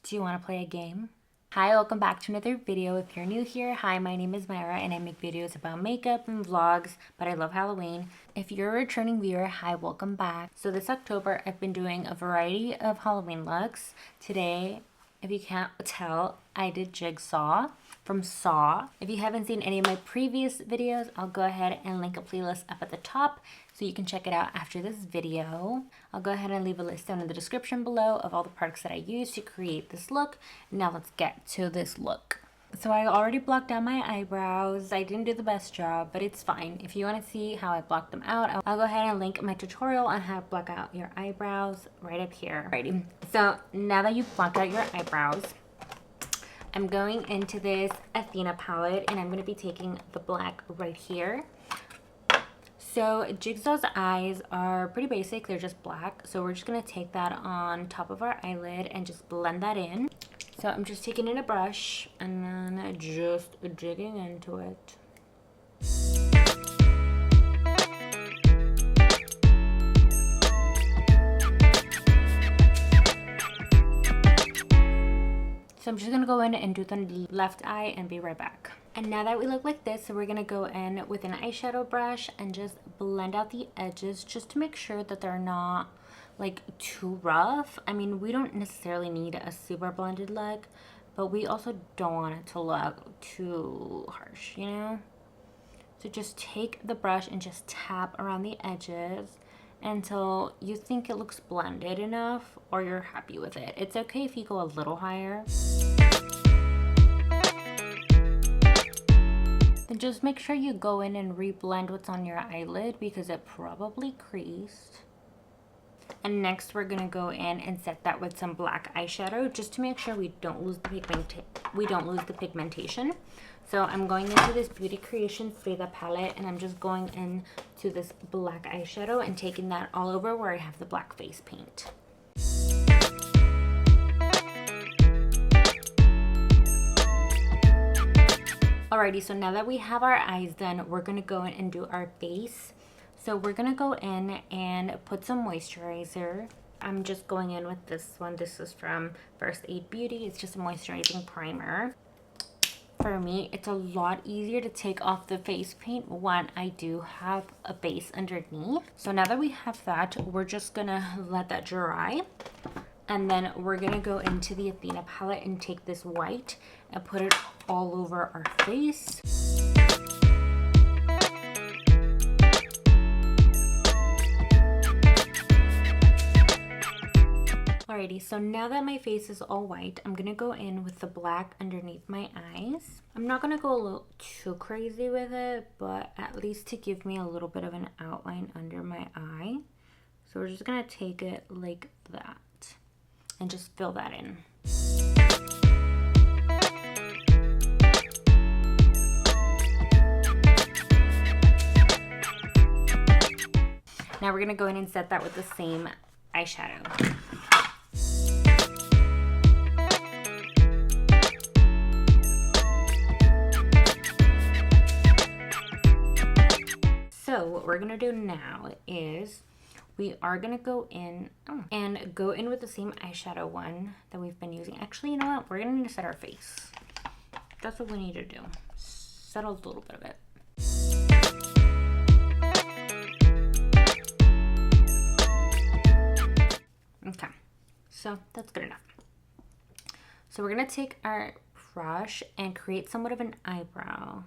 Do you want to play a game? Hi, welcome back to another video. If you're new here, hi, my name is Mayra and I make videos about makeup and vlogs, but I love Halloween. If you're a returning viewer, hi, welcome back. So this October, I've been doing a variety of Halloween looks. Today, if you can't tell, I did Jigsaw from Saw. If you haven't seen any of my previous videos, I'll go ahead and link a playlist up at the top so you can check it out after this video. I'll go ahead and leave a list down in the description below of all the products that I used to create this look. Now let's get to this look. So I already blocked out my eyebrows. I didn't do the best job, but it's fine. If you want to see how I blocked them out, I'll go ahead and link my tutorial on how to block out your eyebrows right up here. Alrighty. So now that you've blocked out your eyebrows, I'm going into this Athena palette and I'm going to be taking the black right here. So Jigsaw's eyes are pretty basic, they're just black. So we're just going to take that on top of our eyelid and just blend that in. So I'm just taking in a brush and then just digging into it. So I'm just going to go in and do the left eye and be right back. And now that we look like this, so we're going to go in with an eyeshadow brush and just blend out the edges just to make sure that they're not like too rough. I mean, we don't necessarily need a super blended look, but we also don't want it to look too harsh, you know? So just take the brush and just tap around the edges until you think it looks blended enough or you're happy with it. It's okay if you go a little higher. Then just make sure you go in and reblend what's on your eyelid because it probably creased. And next we're gonna go in and set that with some black eyeshadow just to make sure we don't lose the pigmentation. So I'm going into this Beauty Creations Frida palette and I'm just going into this black eyeshadow and taking that all over where I have the black face paint. Alrighty, so now that we have our eyes done, we're gonna go in and do our face. So we're gonna go in and put some moisturizer. I'm just going in with this one. This is from First Aid Beauty. It's just a moisturizing primer. For me, it's a lot easier to take off the face paint when I do have a base underneath. So now that we have that, we're just gonna let that dry. And then we're gonna go into the Athena palette and take this white and put it all over our face. Alrighty, so now that my face is all white, I'm gonna go in with the black underneath my eyes. I'm not gonna go a little too crazy with it, but at least to give me a little bit of an outline under my eye. So we're just gonna take it like that and just fill that in. Now we're gonna go in and set that with the same eyeshadow. So what we're gonna do now is we are gonna go in with the same eyeshadow one that we've been using. Actually, you know what? We're gonna need to set our face. That's what we need to do. Settle a little bit of it. Okay, so that's good enough. So we're gonna take our brush and create somewhat of an eyebrow.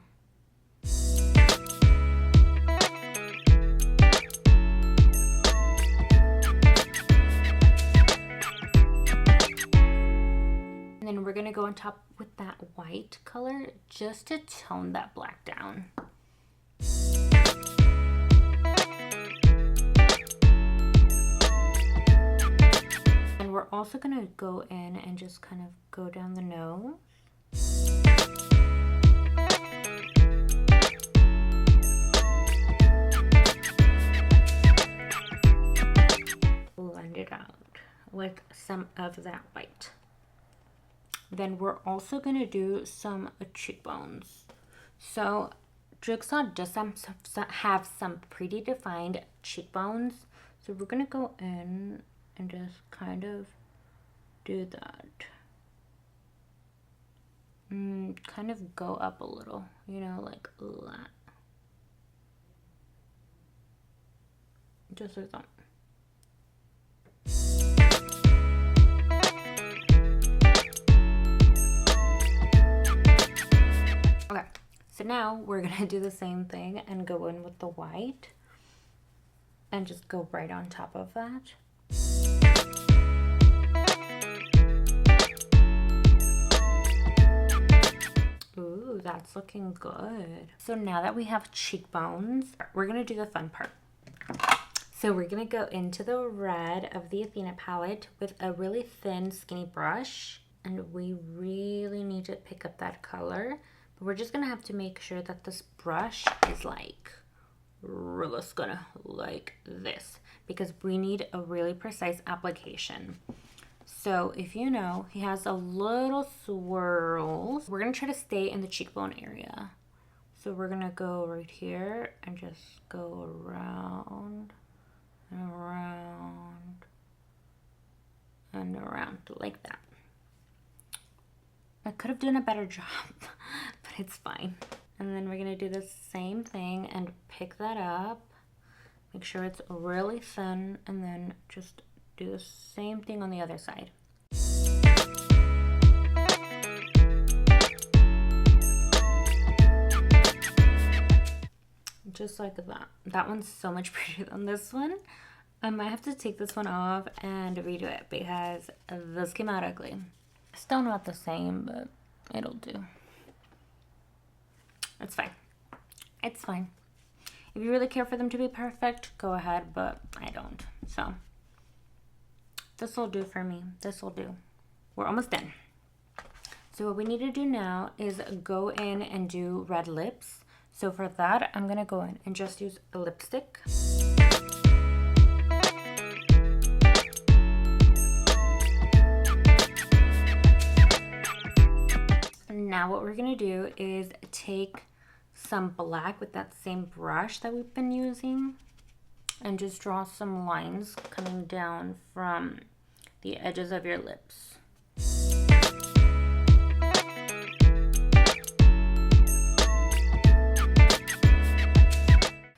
And then we're gonna go on top with that white color just to tone that black down. And we're also gonna go in and just kind of go down the nose. Blend it out with some of that white. Then we're also gonna do some cheekbones. So Jigsaw does have some pretty defined cheekbones. So we're gonna go in and just kind of do that. kind of go up a little, you know, like that. Just like that. Okay, so now we're gonna do the same thing and go in with the white and just go right on top of that. Ooh, that's looking good. So now that we have cheekbones, we're gonna do the fun part. So we're gonna go into the red of the Athena palette with a really thin, skinny brush. And we really need to pick up that color. But we're just gonna have to make sure that this brush is like really gonna like this, because we need a really precise application. So if you know, he has a little swirls. We're gonna try to stay in the cheekbone area. So we're gonna go right here and just go around and around and around like that. I could have done a better job, but it's fine. And then we're gonna do the same thing and pick that up. Make sure it's really thin, and then just do the same thing on the other side. Just like that. That one's so much prettier than this one. I might have to take this one off and redo it because this came out ugly. Still not the same, but it'll do. It's fine. It's fine. If you really care for them to be perfect, go ahead, but I don't. So this will do for me. This will do. We're almost done. So what we need to do now is go in and do red lips. So for that, I'm gonna go in and just use a lipstick. Now what we're gonna do is take some black with that same brush that we've been using and just draw some lines coming down from the edges of your lips.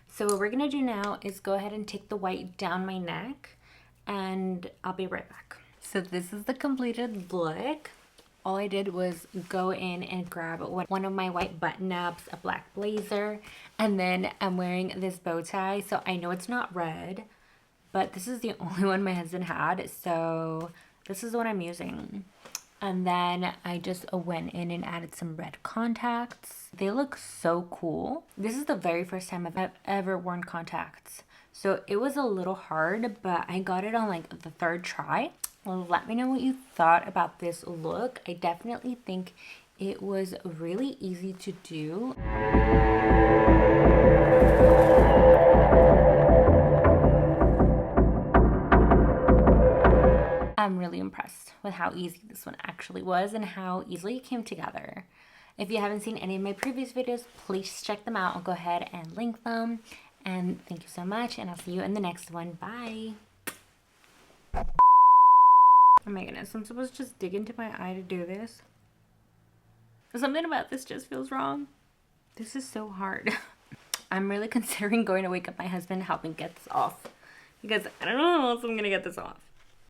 So what we're gonna do now is go ahead and take the white down my neck, and I'll be right back. So this is the completed look. All I did was go in and grab one of my white button-ups, a black blazer, and then I'm wearing this bow tie. So I know it's not red, but this is the only one my husband had, so this is what I'm using. And then I just went in and added some red contacts. They look so cool. This is the very first time I've ever worn contacts, so it was a little hard, but I got it on like the third try. Well, let me know what you thought about this look. I definitely think it was really easy to do. I'm really impressed with how easy this one actually was and how easily it came together. If you haven't seen any of my previous videos, please check them out. I'll go ahead and link them. And thank you so much, and I'll see you in the next one. Bye. Oh my goodness, I'm supposed to just dig into my eye to do this. Something about this just feels wrong. This is so hard. I'm really considering going to wake up my husband and help me get this off, because I don't know how else I'm gonna get this off.